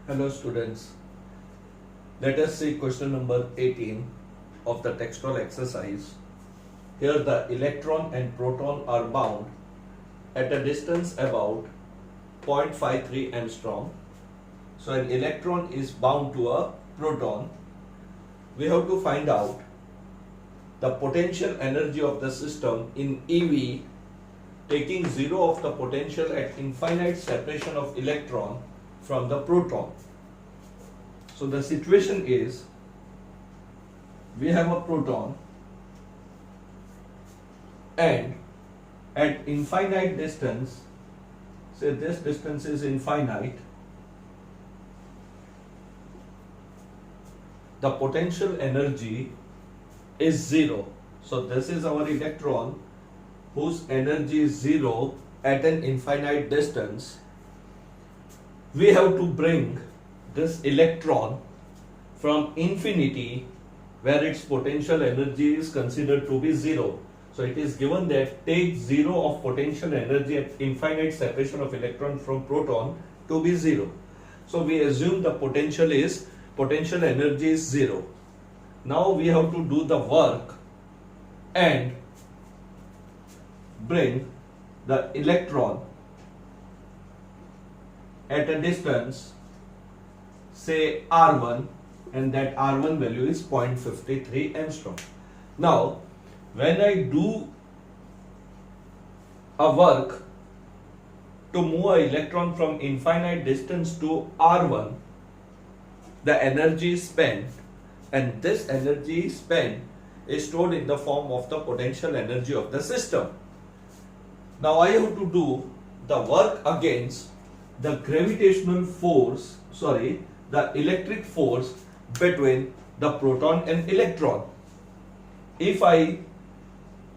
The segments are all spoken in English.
Hello students, let us see question number 18 of the textual exercise. Here the electron and proton are bound at a distance about 0.53 angstrom. So an electron is bound to a proton. We have to find out the potential energy of the system in EV, taking zero of the potential at infinite separation of electron from the proton. So the situation is, we have a proton and at infinite distance, say this distance is infinite, the potential energy is zero. So this is our electron whose energy is zero at an infinite distance. We have to bring this electron from infinity, where its potential energy is considered to be zero. So it is given that take zero of potential energy at infinite separation of electron from proton to be zero. So we assume the potential energy is zero. Now we have to do the work and bring the electron at a distance, say R1, and that R1 value is 0.53 angstrom. Now, when I do a work to move an electron from infinite distance to R1, the energy is spent, and this energy spent is stored in the form of the potential energy of the system. Now I have to do the work against the gravitational force, the electric force between the proton and electron. If I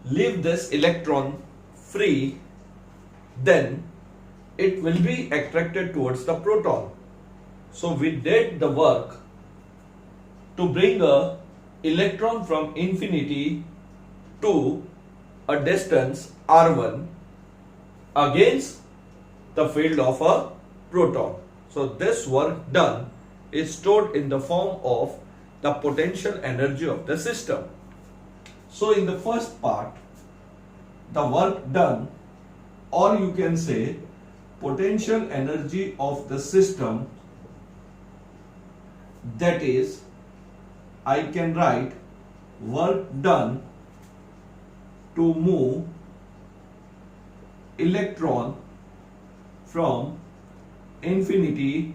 leave this electron free, then it will be attracted towards the proton. So we did the work to bring a electron from infinity to a distance R1 against the field of a proton. So this work done is stored in the form of the potential energy of the system. So in the first part, the work done, or you can say potential energy of the system, that is, I can write work done to move electron from infinity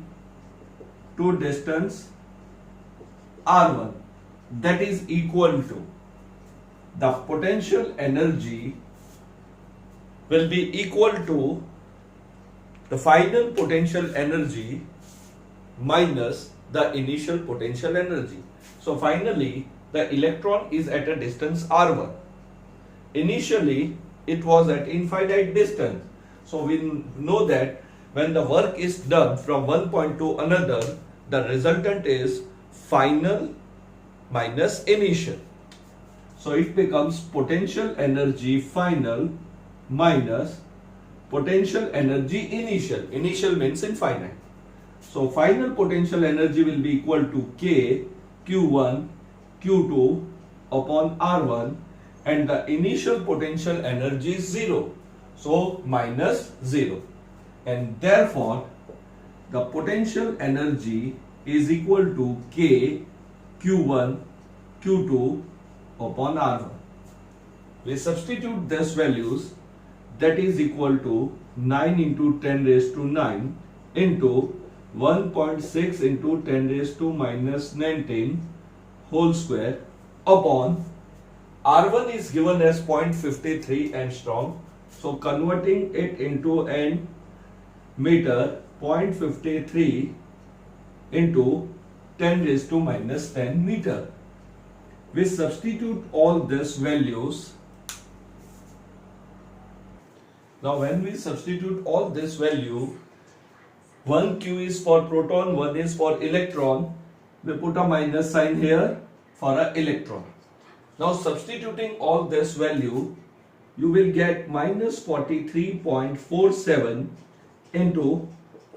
to distance R1, that is equal to the potential energy will be equal to the final potential energy minus the initial potential energy. So finally the electron is at a distance R1. Initially it was at infinite distance. So we know that when the work is done from one point to another, the resultant is final minus initial. So it becomes potential energy final minus potential energy initial. Initial means infinite. So final potential energy will be equal to K Q1 Q2 upon R1, and the initial potential energy is 0. So minus 0. And therefore the potential energy is equal to K Q1 Q2 upon R1. We substitute these values, that is equal to 9 into 10 raised to 9 into 1.6 into 10 raised to minus 19 whole square upon R1 is given as 0.53 angstrom. So converting it into an meter, 0.53 into 10 raised to minus 10 meter. We substitute all these values. Now when we substitute all this value, one Q is for proton, one is for electron. We put a minus sign here for an electron. Now substituting all this value, you will get minus 43.47 into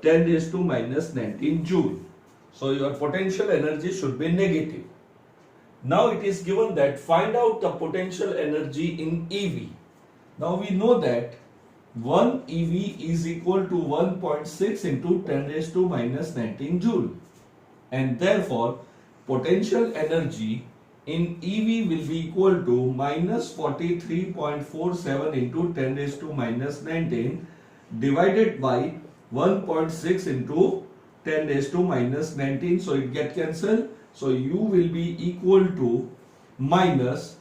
10 raised to minus 19 joule. So your potential energy should be negative. Now it is given that find out the potential energy in EV. Now we know that 1 EV is equal to 1.6 into 10 raised to minus 19 joule. And therefore potential energy in EV will be equal to minus 43.47 into 10 raised to minus 19 divided by 1.6 into 10 raised to minus 19. So it get cancelled. So U will be equal to minus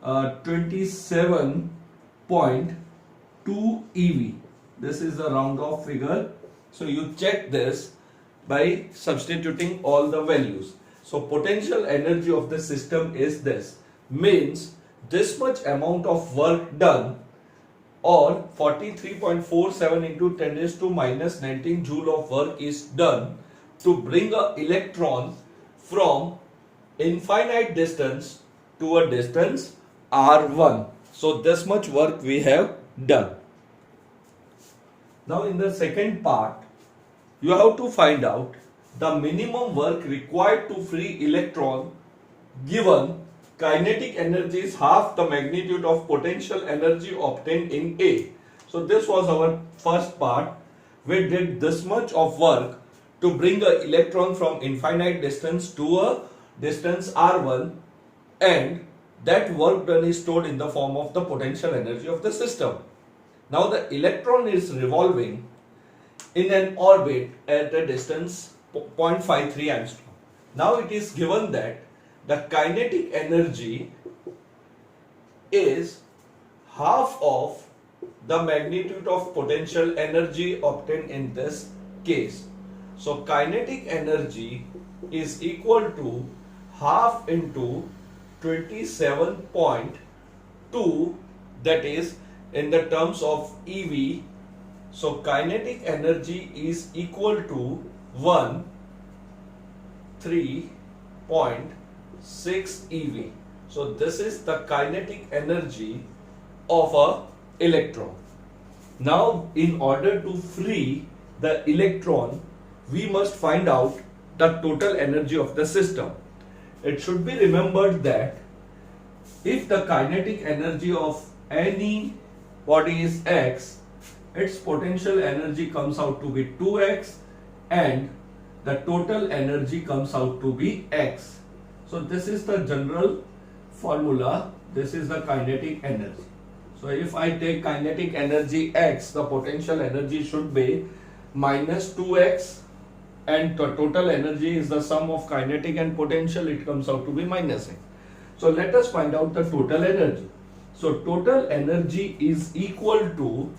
27.2 EV. This is a round off figure. So you check this by substituting all the values. So potential energy of the system is this. Means this much amount of work done, or 43.47 into 10 raised to minus 19 joule of work is done to bring an electron from infinite distance to a distance r1. So this much work we have done. Now in the second part, you have to find out the minimum work required to free electron given kinetic energy is half the magnitude of potential energy obtained in A. So this was our first part. We did this much of work to bring an electron from infinite distance to a distance r1, and that work done is stored in the form of the potential energy of the system. Now the electron is revolving in an orbit at a distance 0.53 angstrom. Now it is given that the kinetic energy is half of the magnitude of potential energy obtained in this case. So kinetic energy is equal to half into 27.2, that is in the terms of EV. So kinetic energy is equal to 3.6 EV. So this is the kinetic energy of a electron. Now in order to free the electron, we must find out the total energy of the system. It should be remembered that if the kinetic energy of any body is x, its potential energy comes out to be 2x and the total energy comes out to be x. So this is the general formula. This is the kinetic energy. So if I take kinetic energy x, the potential energy should be minus 2x, and the total energy is the sum of kinetic and potential. It comes out to be minus x. So let us find out the total energy. So total energy is equal to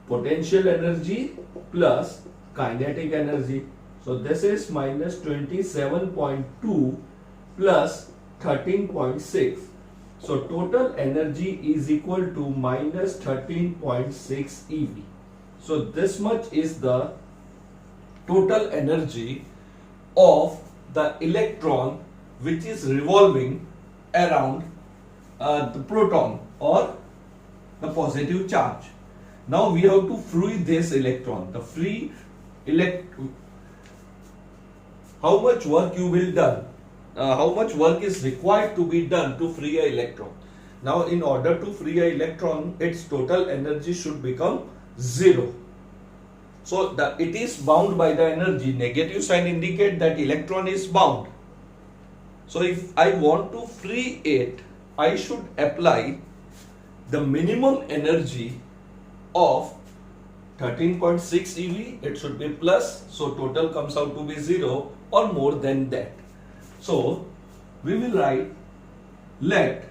potential energy plus kinetic energy. So this is minus 27.2 plus 13.6. So total energy is equal to minus 13.6 EV. So this much is the total energy of the electron which is revolving around the proton or the positive charge. Now we have to free this electron. The free how much work you will done? How much work is required to be done to free an electron? Now in order to free an electron, its total energy should become 0. So it is bound by the energy. Negative sign indicate that electron is bound. So if I want to free it, I should apply the minimum energy of 13.6 EV. It should be plus, so total comes out to be 0 or more than that. So we will write, let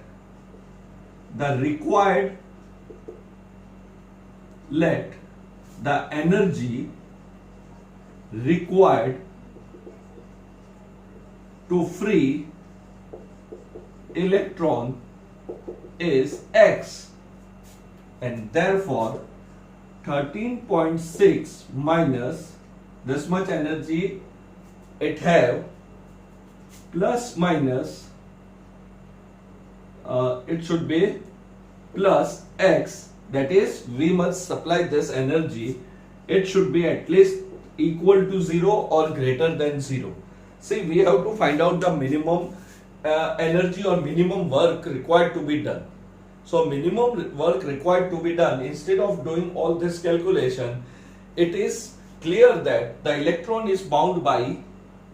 the energy required to free electron is x, and therefore 13.6 minus this much energy it have plus minus it should be plus x, that is we must supply this energy it should be at least equal to 0 or greater than 0. See, we have to find out the minimum energy or minimum work required to be done. So minimum work required to be done, instead of doing all this calculation, it is clear that the electron is bound by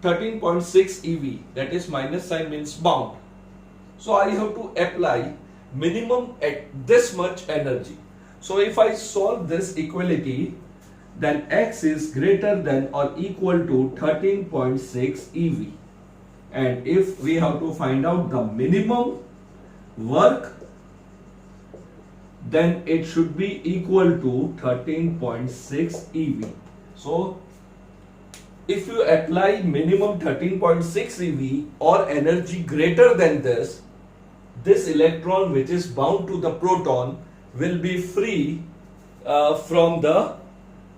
13.6 eV, that is minus sign means bound. So I have to apply minimum at this much energy. So if I solve this equality, then X is greater than or equal to 13.6 eV. And if we have to find out the minimum work, then it should be equal to 13.6 eV. So if you apply minimum 13.6 eV or energy greater than this electron which is bound to the proton will be free from the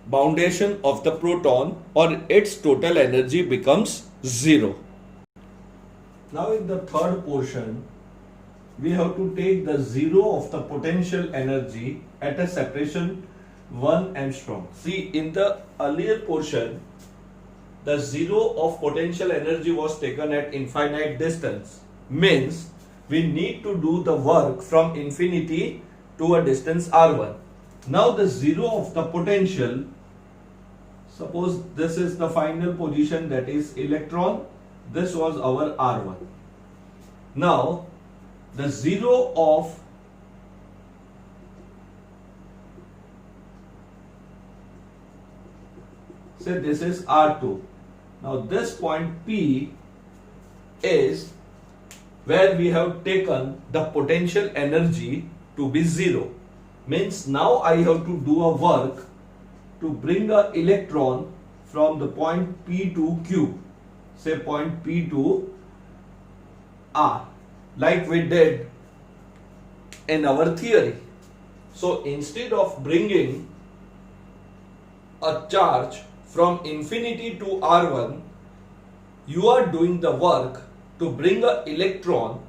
boundation of the proton, or its total energy becomes 0. Now in the third portion, we have to take the 0 of the potential energy at a separation 1 angstrom. See, in the earlier portion, the 0 of potential energy was taken at infinite distance. Means we need to do the work from infinity to a distance r1. Now the 0 of the potential, suppose this is the final position, that is electron, this was our r1. Now the 0 of say this is r2. Now this point P is where we have taken the potential energy to be 0. Means now I have to do a work to bring a electron from the point P to Q, say point P to R, like we did in our theory. So instead of bringing a charge from infinity to R1, you are doing the work to bring an electron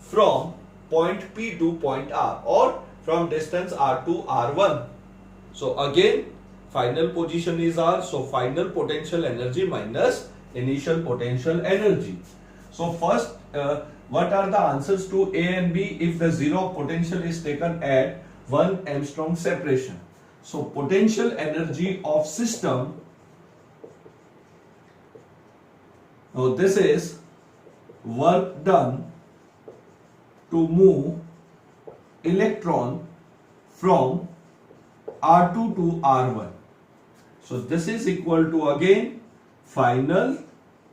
from point P to point R, or from distance R to R1. So again, final position is R, so final potential energy minus initial potential energy. So first, what are the answers to A and B if the 0 potential is taken at 1 angstrom separation? So potential energy of system, now this is work done to move electron from R2 to R1. So this is equal to again final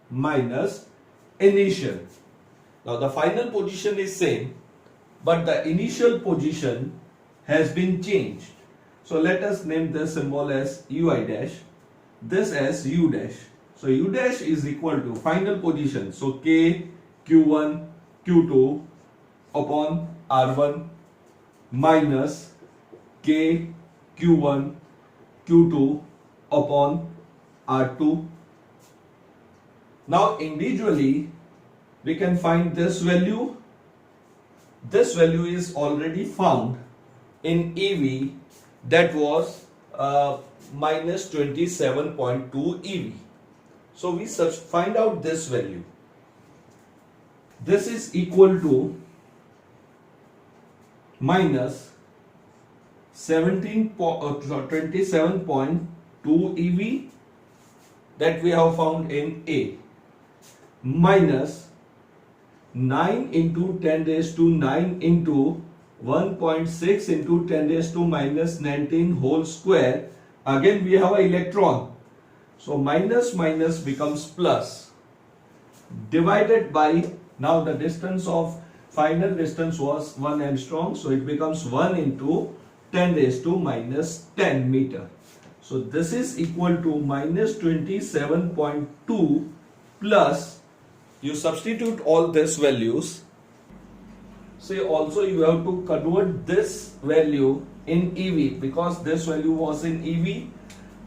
minus initial. Now the final position is same, but the initial position has been changed. So let us name this symbol as ui dash, this as u dash. So u dash is equal to final position, so k q1 q2 upon r1 minus k q1 q2 upon r2. Now individually we can find this value. This value is already found in EV, that was minus 27.2 EV. So we find out this value. This is equal to minus 27.2 EV that we have found in A, minus 9 into 10 raised to 9 into 1.6 into 10 raised to minus 19 whole square. Again we have an electron, so minus minus becomes plus, divided by, now the distance of final distance was 1 angstrom, so it becomes 1 into 10 raised to minus 10 meter. So this is equal to minus 27.2 plus, you substitute all these values. Say also you have to convert this value in EV, because this value was in EV.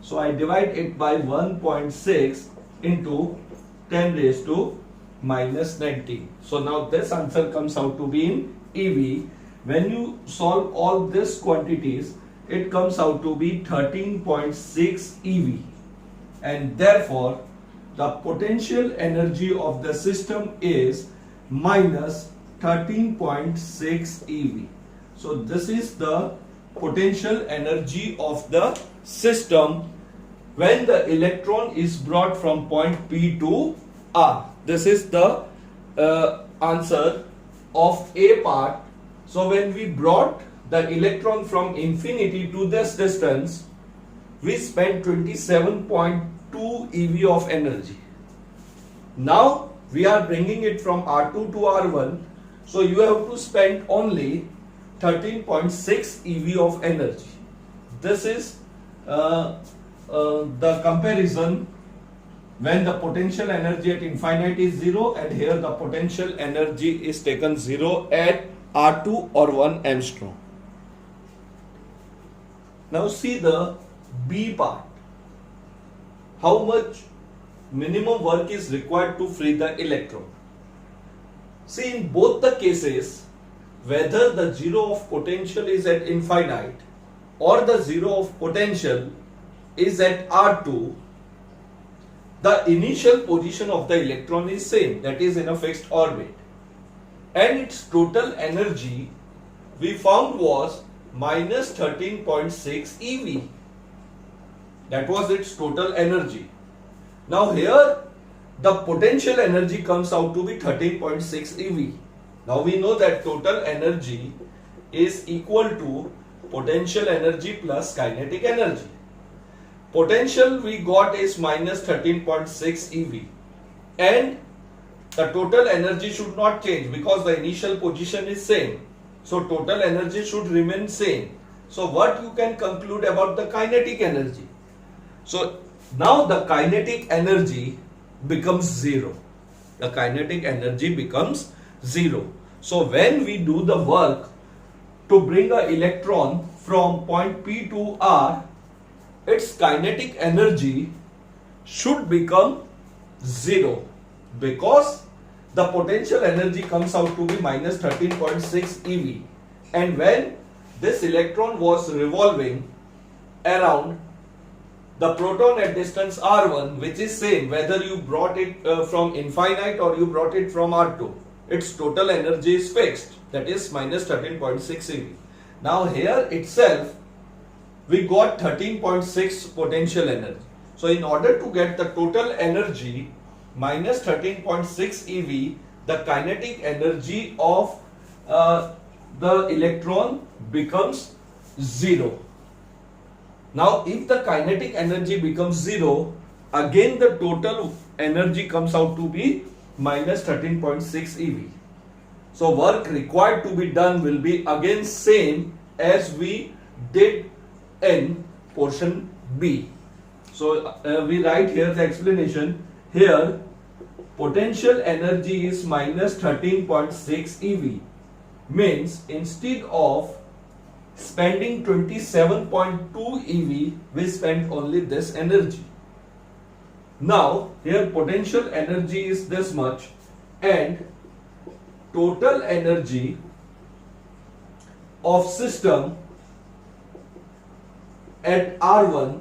So I divide it by 1.6 into 10 raised to minus 19. So now this answer comes out to be in EV. When you solve all these quantities, it comes out to be 13.6 eV, and therefore the potential energy of the system is minus 13.6 eV. So this is the potential energy of the system when the electron is brought from point P to R. This is the answer of A part. So when we brought the electron from infinity to this distance, we spent 27.2 eV of energy. Now we are bringing it from R2 to R1, so you have to spend only 13.6 eV of energy. This is the comparison when the potential energy at infinite is 0, and here the potential energy is taken 0 at R2 or 1 angstrom. Now see the B part. How much minimum work is required to free the electron? See, in both the cases, whether the zero of potential is at infinite or the zero of potential is at R2, the initial position of the electron is same, that is in a fixed orbit, and its total energy we found was minus 13.6 eV. That was its total energy. Now here the potential energy comes out to be 13.6 eV. Now we know that total energy is equal to potential energy plus kinetic energy. Potential we got is minus 13.6 eV, and the total energy should not change because the initial position is same. So total energy should remain same. So what you can conclude about the kinetic energy? So now the kinetic energy becomes 0. The kinetic energy becomes 0. So when we do the work to bring an electron from point P to R, its kinetic energy should become 0 because the potential energy comes out to be minus 13.6 eV, and when this electron was revolving around the proton at distance r1, which is same whether you brought it from infinite or you brought it from r2, its total energy is fixed, that is minus 13.6 eV. Now here itself we got 13.6 potential energy. So in order to get the total energy minus 13.6 eV, the kinetic energy of the electron becomes 0. Now if the kinetic energy becomes 0, again the total energy comes out to be minus 13.6 eV. So work required to be done will be again same as we did in portion B. So we write here the explanation. Here potential energy is minus 13.6 eV, means instead of spending 27.2 eV, we spent only this energy. Now here potential energy is this much, and total energy of system at R1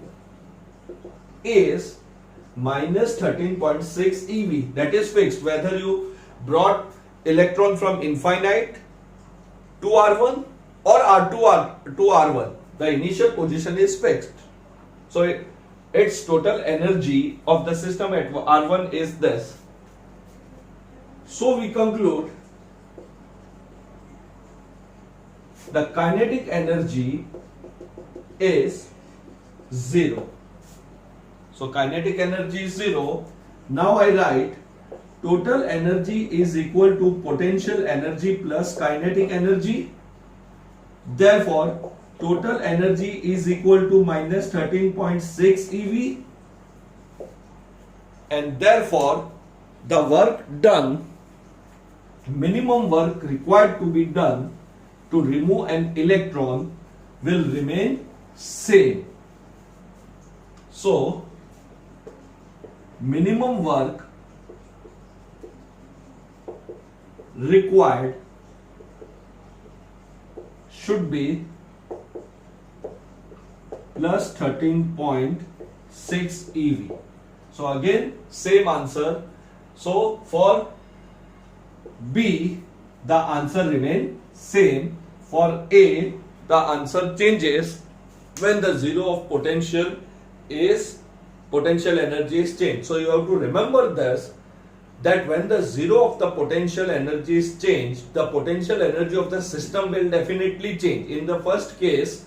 is minus 13.6 eV. That is fixed whether you brought electron from infinite to R1 or R2 to R1. The initial position is fixed. So its total energy of the system at R1 is this. So we conclude the kinetic energy is 0. So kinetic energy is 0. Now I write total energy is equal to potential energy plus kinetic energy. Therefore, total energy is equal to minus 13.6 eV, and therefore the work done, minimum work required to be done to remove an electron will remain same. So minimum work required should be plus 13.6 eV. So again same answer. So for B the answer remain same. For A the answer changes when the zero of potential energy is changed. So you have to remember this, that when the zero of the potential energy is changed, the potential energy of the system will definitely change. In the first case,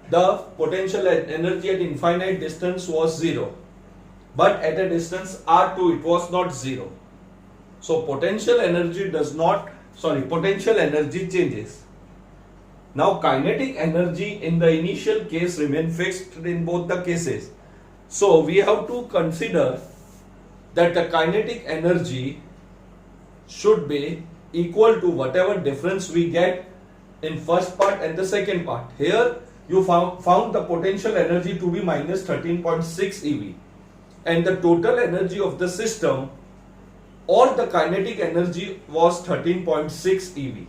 the potential energy at infinite distance was 0, but at a distance r2 it was not 0. So potential energy changes. Now kinetic energy in the initial case remain fixed in both the cases. So we have to consider that the kinetic energy should be equal to whatever difference we get in first part and the second part. Here you found the potential energy to be minus 13.6 eV and the total energy of the system or the kinetic energy was 13.6 eV.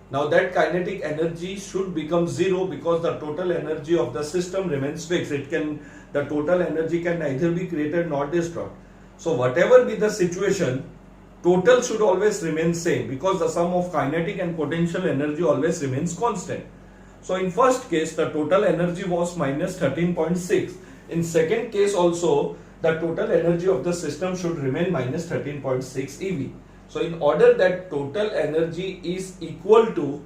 Now that kinetic energy should become 0 because the total energy of the system remains fixed. The total energy can neither be created nor destroyed. So whatever be the situation, total should always remain same because the sum of kinetic and potential energy always remains constant. So in first case the total energy was minus 13.6. In second case also the total energy of the system should remain minus 13.6 eV. So in order that total energy is equal to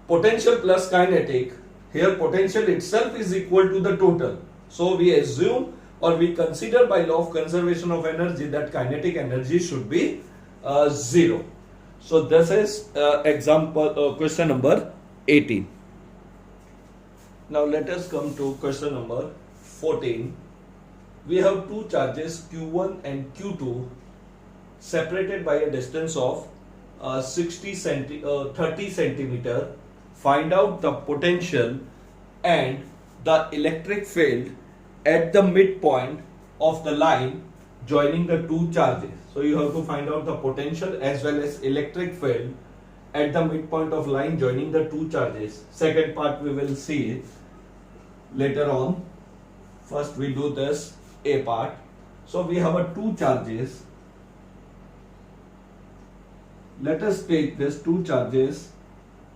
potential plus kinetic, here potential itself is equal to the total. So we assume or we consider by law of conservation of energy that kinetic energy should be 0. So this is example question number 18. Now let us come to question number 14. We have two charges Q1 and Q2 separated by a distance of 30 centimeter. Find out the potential and the electric field at the midpoint of the line joining the two charges. So you have to find out the potential as well as electric field at the midpoint of line joining the two charges. Second part we will see it later on. First we do this A part. So we have a two charges. Let us take this two charges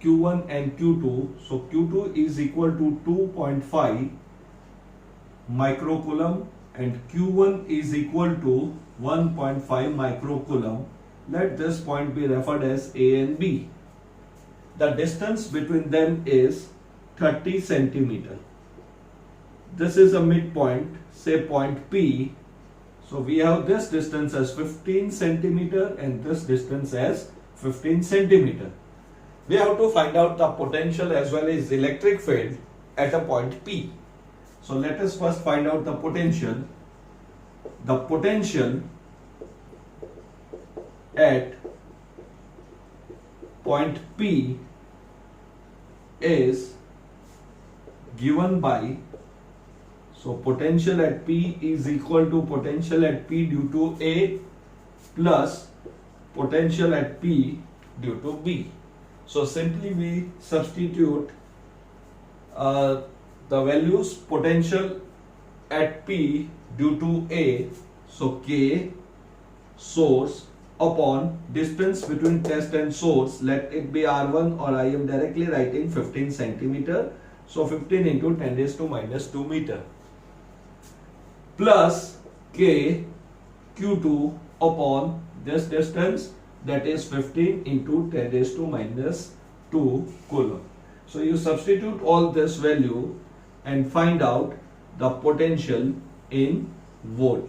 Q1 and Q2. So Q2 is equal to 2.5 microcoulomb and Q1 is equal to 1.5 microcoulomb. Let this point be referred as A and B. The distance between them is 30 centimeter. This is a midpoint, say point P. So we have this distance as 15 centimeter and this distance as 15 centimeter. We have to find out the potential as well as electric field at a point P. So let us first find out the potential. The potential at point P is given by, so potential at P is equal to potential at P due to A plus potential at P due to B. So simply we substitute the values potential at P due to A, so K source upon distance between test and source, let it be R1 or I am directly writing 15 centimeter, so 15 into 10 raised to minus 2 meter plus K Q2 upon this distance, that is 15 into 10 raised to minus 2 coulomb. So you substitute all this value and find out the potential in volt.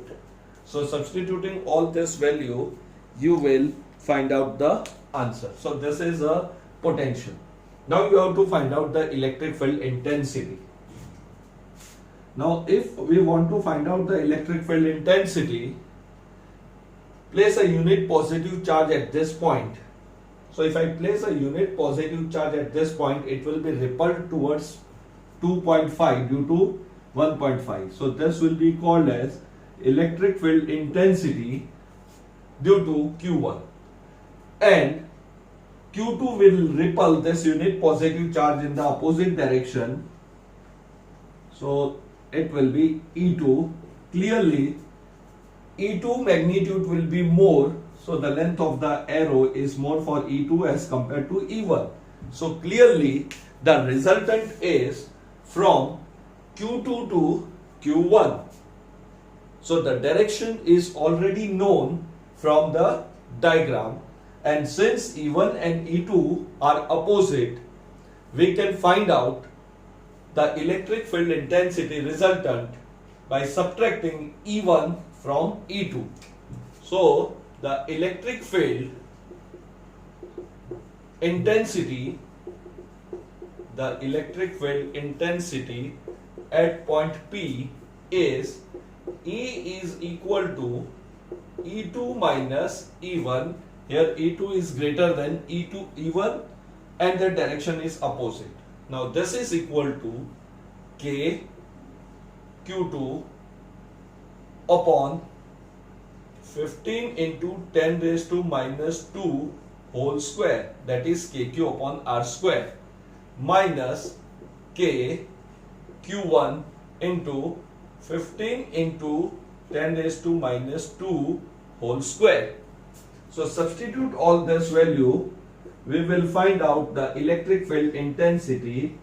So substituting all this value, you will find out the answer. So this is a potential. Now you have to find out the electric field intensity. Now if we want to find out the electric field intensity, place a unit positive charge at this point. So if I place a unit positive charge at this point, it will be repelled towards 2.5 due to 1.5. So this will be called as electric field intensity due to Q1. And Q2 will repel this unit positive charge in the opposite direction So it will be E2. Clearly E2 magnitude will be more, so the length of the arrow is more for E2 as compared to E1. So clearly the resultant is from Q2 to Q1. So the direction is already known from the diagram, and since E1 and E2 are opposite, we can find out the electric field intensity resultant by subtracting E1 from E2. So the electric field intensity at point P is E is equal to E2 minus E1. Here E2 is greater than E1 and the direction is opposite. Now this is equal to K Q2 upon 15 into 10 raised to minus 2 whole square, that is KQ upon R square, minus K Q1 into 15 into 10 raised to minus 2 whole square. So substitute all this value, we will find out the electric field intensity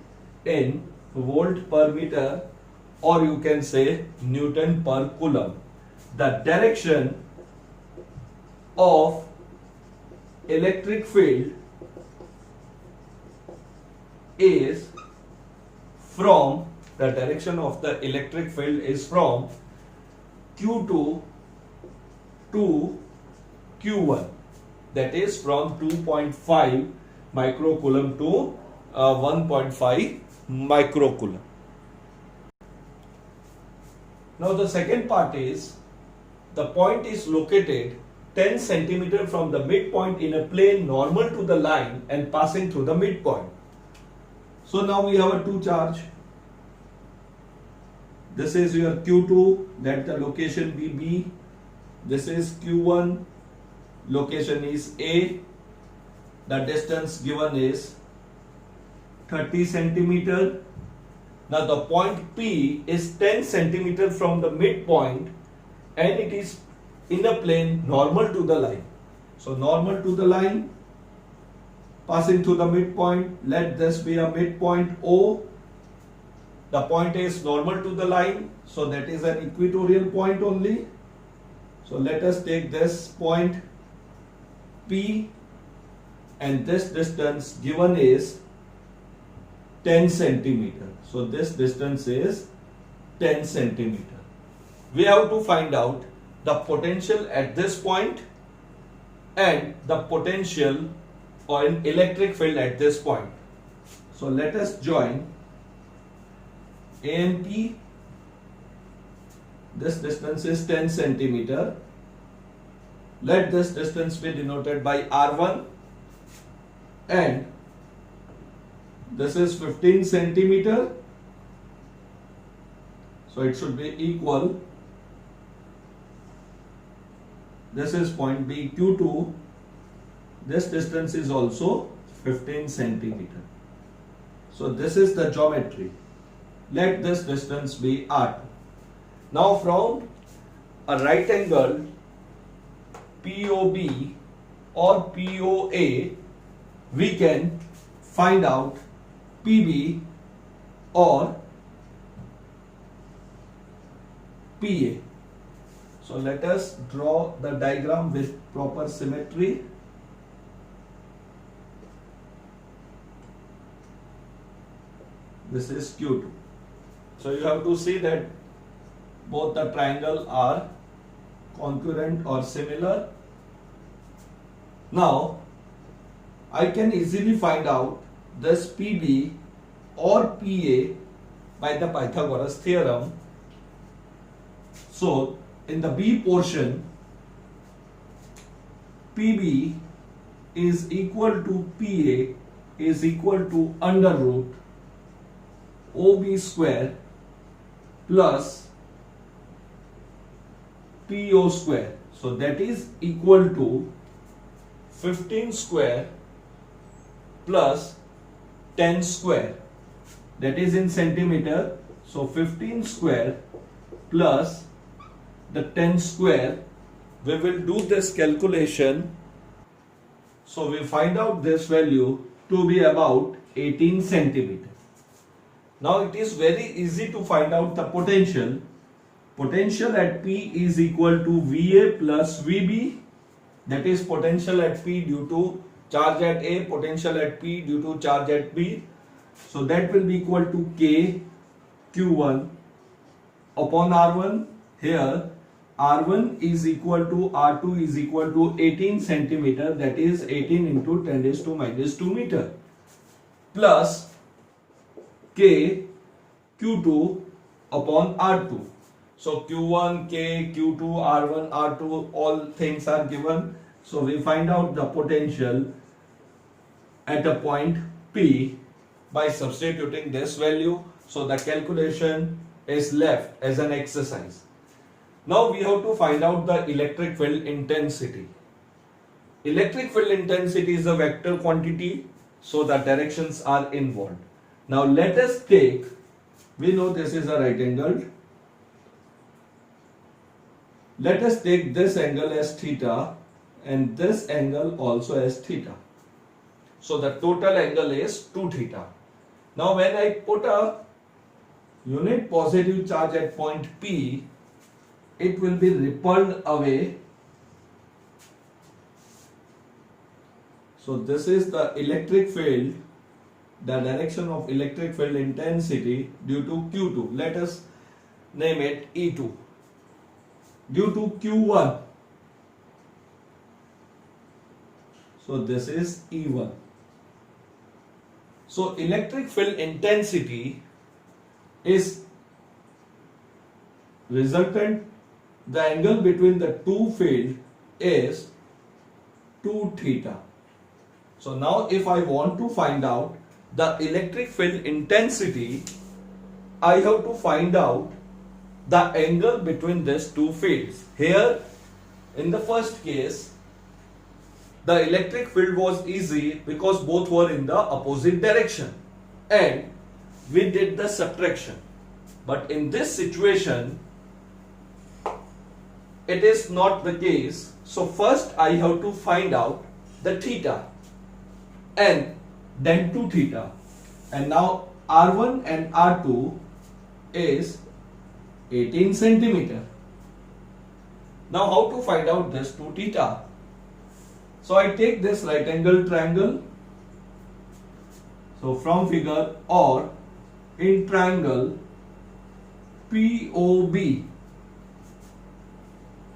in volt per meter, or you can say Newton per coulomb. The direction of electric field is from Q2 to Q1, that is from 2.5 microcoulomb to 1.5 microcoulomb. Now the second part is, the point is located 10 centimeter from the midpoint in a plane normal to the line and passing through the midpoint. So now we have a two charge. This is your Q2, let the location be B. This is Q1, location is A. The distance given is 30 centimeter. Now the point P is 10 centimeter from the midpoint and it is in a plane normal to the line. So normal to the line, passing through the midpoint, let this be a midpoint O. The point is normal to the line, so that is an equatorial point only. So let us take this point P, and this distance given is 10 centimeter. So this distance is 10 centimeter. We have to find out the potential at this point and the potential or an electric field at this point. So let us join A and P. This distance is 10 centimeter. Let this distance be denoted by R1 and this is 15 centimeter. So it should be equal. This is point B, Q2. This distance is also 15 centimeter. So this is the geometry. Let this distance be R2. Now from a right angle POB or POA, we can find out PB or PA. So let us draw the diagram with proper symmetry. This is Q2. So you have to see that both the triangle are congruent or similar. Now I can easily find out this PB or PA by the Pythagoras theorem. So in the B portion, PB is equal to PA is equal to under root OB square plus PO square. So that is equal to 15 square plus 10 square. That is in centimeter. So 15 square plus the 10 square. We will do this calculation. So we find out this value to be about 18 centimeter. Now it is very easy to find out the potential. Potential at P is equal to VA plus VB. That is potential at P due to charge at A, potential at P due to charge at B. So that will be equal to K Q1 upon R1. Here R1 is equal to R2 is equal to 18 centimeter, that is 18 into 10 raised to minus 2 meter, plus K Q2 upon R2. So Q1, K, Q2, R1, R2, all things are given. So we find out the potential at a point P by substituting this value. So the calculation is left as an exercise. Now we have to find out the electric field intensity. Electric field intensity is a vector quantity, so the directions are involved. Now let us take, we know this is a right angle. Let us take this angle as theta and this angle also as theta. So the total angle is 2 theta. Now when I put a unit positive charge at point P, it will be repelled away. So this is the electric field, the direction of electric field intensity due to Q2. Let us name it E2. Due to Q1. So this is E1. So electric field intensity is resultant, the angle between the two fields is 2 theta. So now if I want to find out the electric field intensity, I have to find out the angle between these two fields. Here in the first case, the electric field was easy because both were in the opposite direction and we did the subtraction. But in this situation, it is not the case. So first I have to find out the theta and then 2 theta. And now R1 and R2 is 18 centimeter. Now how to find out this 2 theta? So I take this right angle triangle. So from figure, or in triangle POB,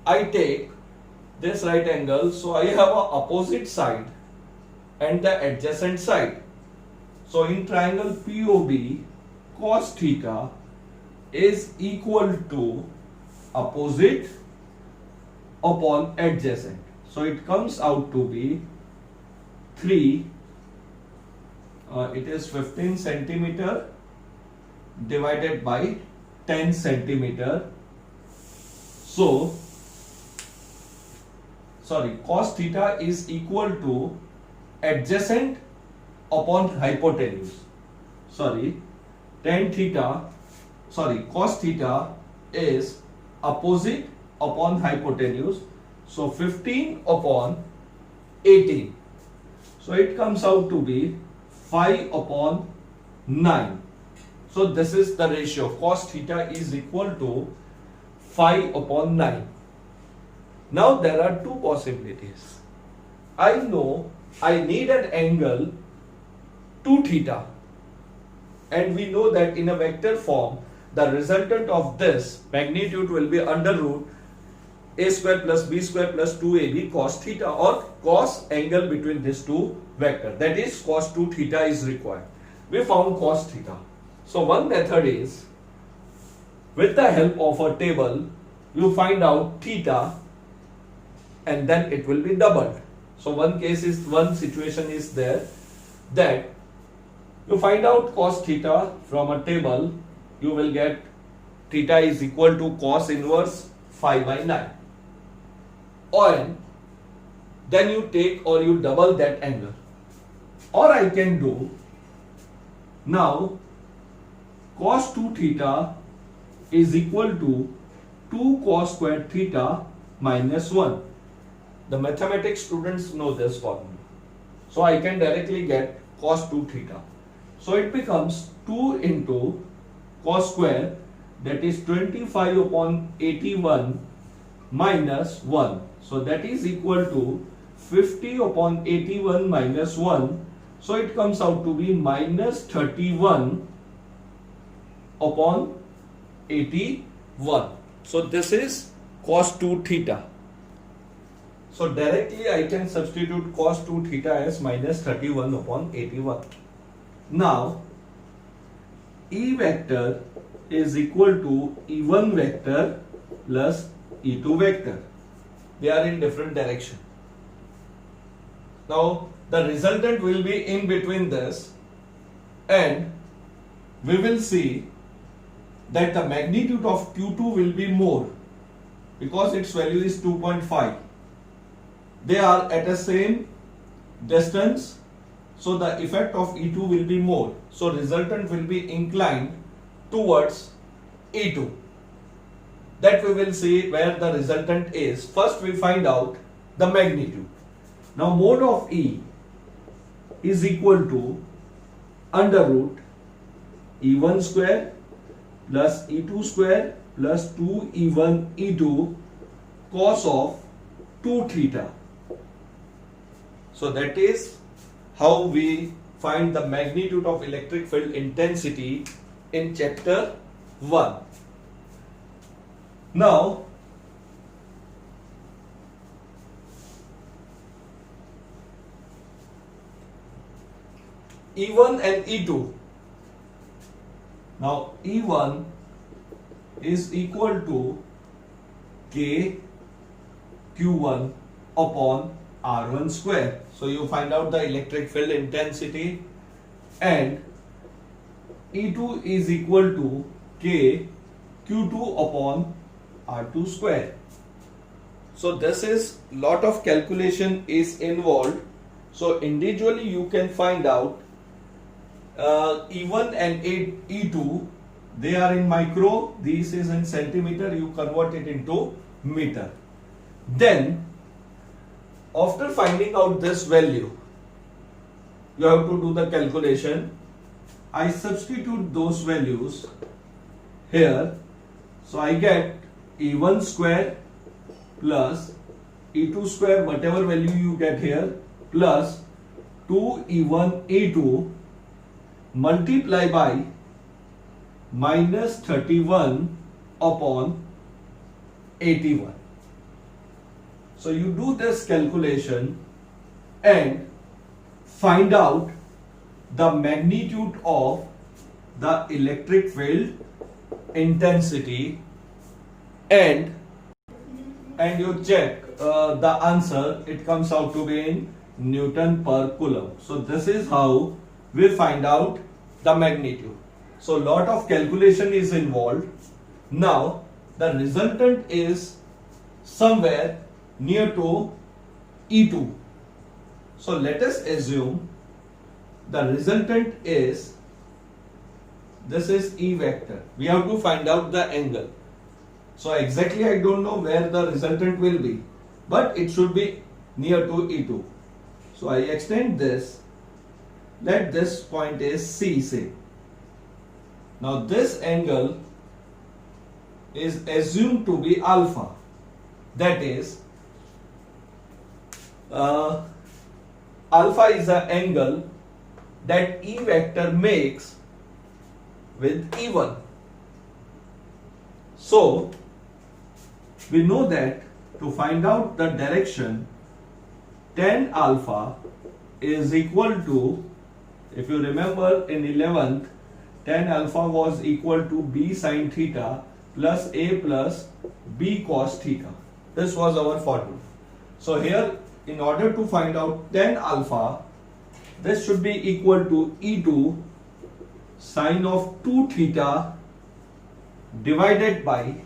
I take this right angle. So I have a opposite side and the adjacent side. So in triangle POB, cos theta is equal to opposite upon adjacent. So it comes out to be 3, it is 15 centimeter divided by 10 centimeter. So, cos theta is equal to adjacent upon hypotenuse. Cos theta is opposite upon hypotenuse. So 15 upon 18. So it comes out to be 5 upon 9. So this is the ratio. Cos theta is equal to 5 upon 9. Now there are two possibilities. I know I need an angle 2 theta. And we know that in a vector form, the resultant of this magnitude will be under root a square plus b square plus 2ab cos theta, or cos angle between these two vectors. That is cos 2 theta is required. We found cos theta. So one method is, with the help of a table, you find out theta and then it will be doubled. So one situation is there that you find out cos theta from a table. You will get theta is equal to cos inverse 5 by 9. And then you take or you double that angle. Or I can do now cos 2 theta is equal to 2 cos square theta minus 1. The mathematics students know this formula. So I can directly get cos 2 theta. So it becomes 2 into cos square, that is 25 upon 81 minus 1. So that is equal to 50 upon 81 minus 1. So it comes out to be minus 31 upon 81. So this is cos 2 theta. So directly I can substitute cos 2 theta as minus 31 upon 81. Now E vector is equal to E1 vector plus E2 vector. They are in different direction. Now the resultant will be in between this, and we will see that the magnitude of Q2 will be more because its value is 2.5. They are at the same distance, so the effect of E2 will be more. So resultant will be inclined towards E2. That we will see where the resultant is. First we find out the magnitude. Now mode of E is equal to under root E1 square plus E2 square plus 2E1 E2 cos of 2 theta. So that is how we find the magnitude of electric field intensity in chapter 1. Now E1 and E2. Now E1 is equal to K Q1 upon R1 square. So you find out the electric field intensity, and E2 is equal to K Q2 upon R2 square. So this is lot of calculation is involved. So individually you can find out E1 and E2, they are in micro, this is in centimeter, you convert it into meter. Then after finding out this value, you have to do the calculation. I substitute those values here. So I get E1 square plus E2 square, whatever value you get here, plus 2E1 E2 multiply by minus 31 upon 81. So you do this calculation and find out the magnitude of the electric field intensity, and you check the answer, it comes out to be in Newton per Coulomb. So this is how we find out the magnitude. So lot of calculation is involved. Now the resultant is somewhere near to E2. So let us assume the resultant is, this is E vector. We have to find out the angle. So exactly I don't know where the resultant will be, but it should be near to E2. So I extend this. Let this point is C, say. Now this angle is assumed to be alpha. That is, alpha is an angle that E vector makes with E1. So we know that to find out the direction, tan alpha is equal to, if you remember in 11th, tan alpha was equal to B sin theta plus A plus B cos theta. This was our formula. So here, in order to find out tan alpha, this should be equal to E2 sine of 2 theta divided by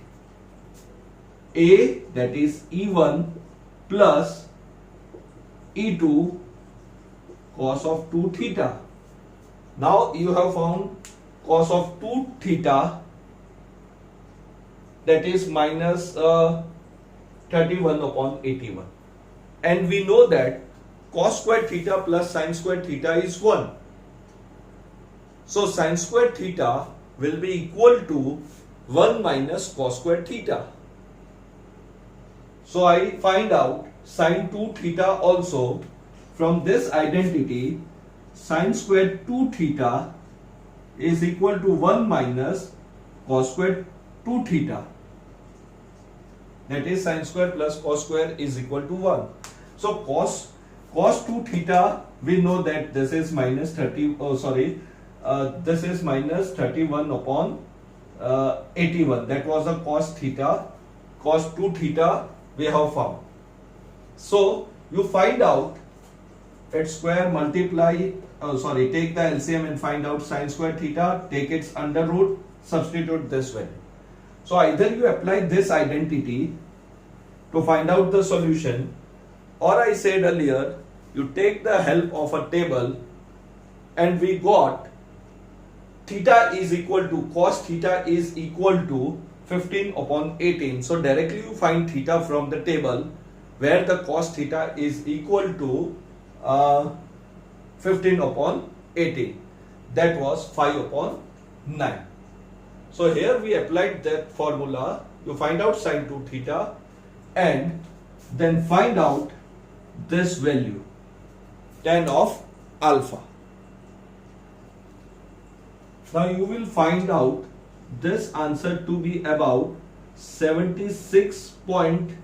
A, that is E1, plus E2 cos of 2 theta. Now you have found cos of 2 theta, that is minus 31 upon 81. And we know that cos square theta plus sin square theta is 1. So sin square theta will be equal to 1 minus cos square theta. So I find out sin 2 theta also from this identity. Sin square 2 theta is equal to 1 minus cos square 2 theta. That is sin square plus cos square is equal to 1. So cos 2 theta, we know that this is minus 30. This is minus 31 upon 81. That was the cos theta. Cos 2 theta we have found. So you find out its square, multiply, take the LCM and find out sin square theta, take its under root, substitute this value. So either you apply this identity to find out the solution, or I said earlier, you take the help of a table, and we got theta is equal to, cos theta is equal to 15 upon 18. So directly you find theta from the table, where the cos theta is equal to 15 upon 18. That was 5 upon 9. So here we applied that formula. You find out sin 2 theta and then find out this value, tan of alpha. Now you will find out this answer to be about 76.3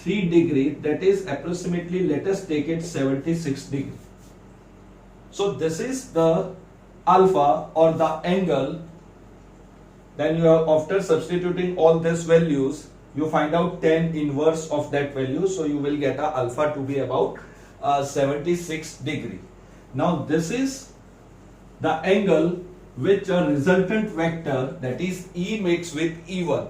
degree, that is approximately, let us take it 76 degree. So this is the alpha or the angle. Then you have, after substituting all these values, you find out tan inverse of that value. So you will get a alpha to be about 76 degree. Now this is the angle which a resultant vector, that is E, makes with E1.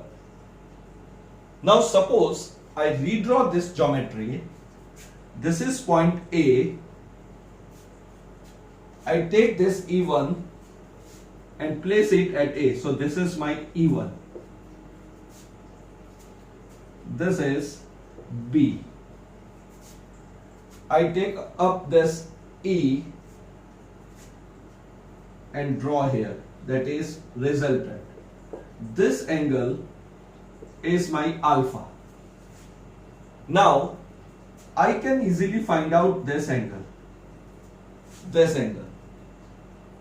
Now suppose I redraw this geometry. This is point A. I take this E1 and place it at A. So this is my E1. This is B. I take up this E and draw here, that is resultant. This angle is my alpha. Now I can easily find out this angle. This angle.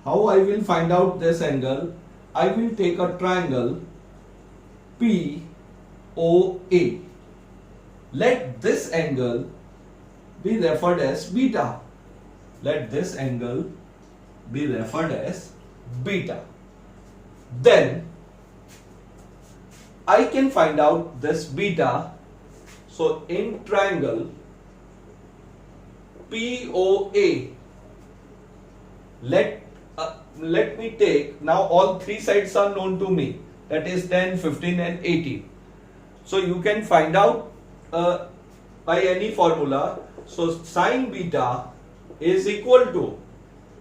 How I will find out this angle? I will take a triangle POA. Let this angle be referred as beta. Let this angle be referred as beta. Then I can find out this beta. So in triangle POA, let me take, now all three sides are known to me, that is 10, 15 and 18. So you can find out by any formula. So sin beta is equal to,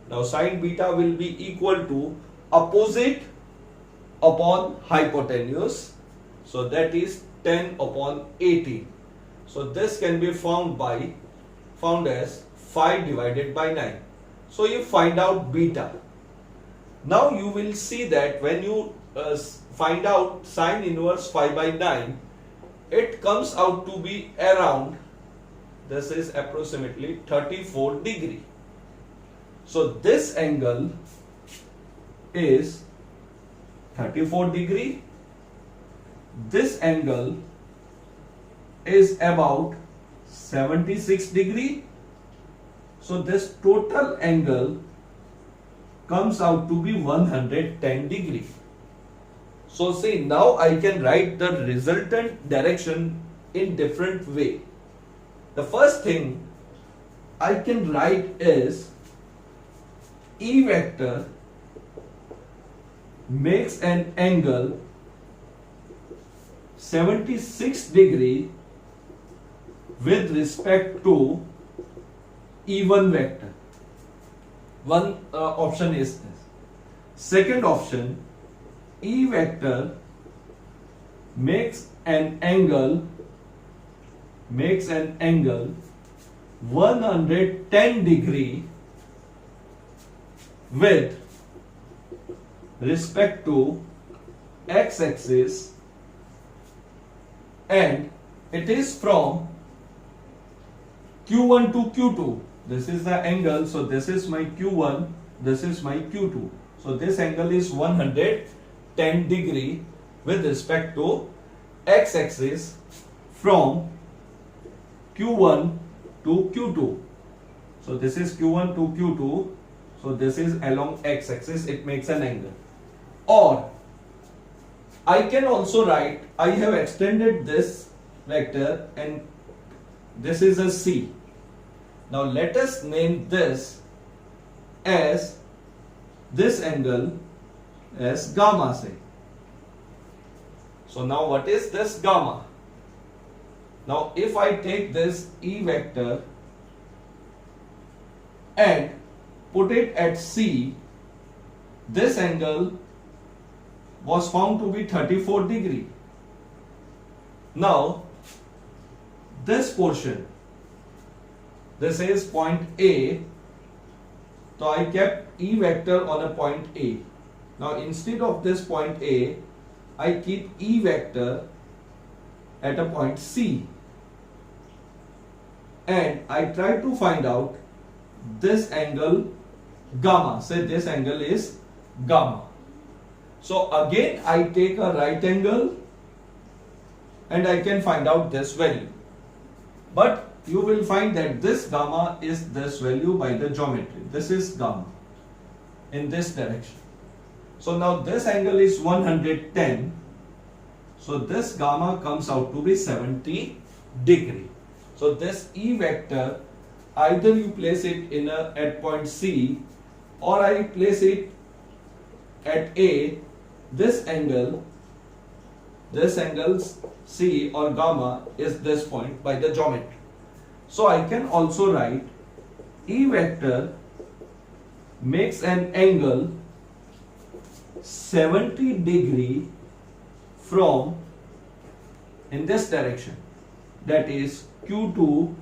now sin beta will be equal to opposite upon hypotenuse. So that is 10 upon 18. So this can be found as 5 divided by 9. So you find out beta. Now you will see that when you find out sin inverse 5 by 9, it comes out to be around, this is approximately 34 degree. So this angle is 34 degree. This angle is about 76 degree. So this total angle comes out to be 110 degree. So see, now I can write the resultant direction in different way. The first thing I can write is E vector makes an angle 76 degree with respect to E1 vector. One option is this. Second option, E vector makes an angle 110 degree with respect to x-axis, and it is from Q1 to Q2. This is the angle, so this is my Q1, this is my Q2. So this angle is 110 degree with respect to x-axis from Q1 to Q2. So this is Q1 to Q2. So this is along x-axis, it makes an angle. Or I can also write, I have extended this vector and this is a C. Now let us name this as this angle as gamma, say. So now what is this gamma? Now if I take this E vector and put it at C, this angle was found to be 34 degree. Now this portion, this is point A, so I kept E vector on a point A. Now instead of this point A, I keep E vector at a point C, and I try to find out this angle gamma. Say this angle is gamma. So again I take a right angle and I can find out this value. But you will find that this gamma is this value by the geometry. This is gamma in this direction. So now this angle is 110. So this gamma comes out to be 70 degree. So this E vector, either you place it in at point C or I place it at A. This angle C or gamma is this point by the geometry. So I can also write E vector makes an angle 70 degree from in this direction, that is Q2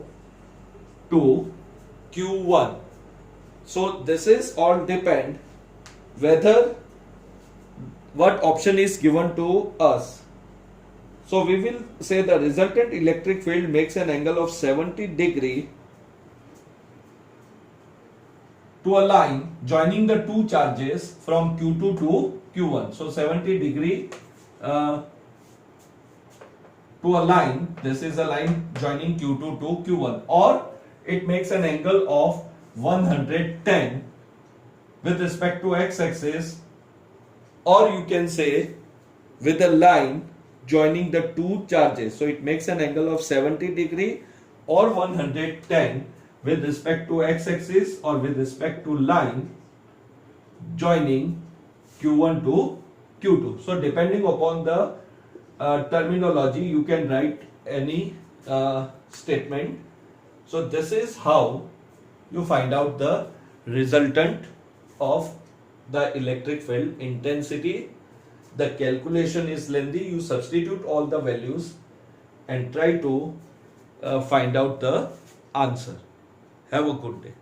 to Q1. So this is all depend whether what option is given to us. So we will say the resultant electric field makes an angle of 70 degree to a line joining the two charges from Q2 to Q1. So 70 degree to a line, this is a line joining Q2 to Q1, or it makes an angle of 110 with respect to x-axis, or you can say with a line joining the two charges. So it makes an angle of 70 degree or 110 with respect to x-axis or with respect to line joining Q1 to Q2. So depending upon the terminology, you can write any statement. So this is how you find out the resultant of the electric field intensity. The calculation is lengthy. You substitute all the values and try to find out the answer. Have a good day.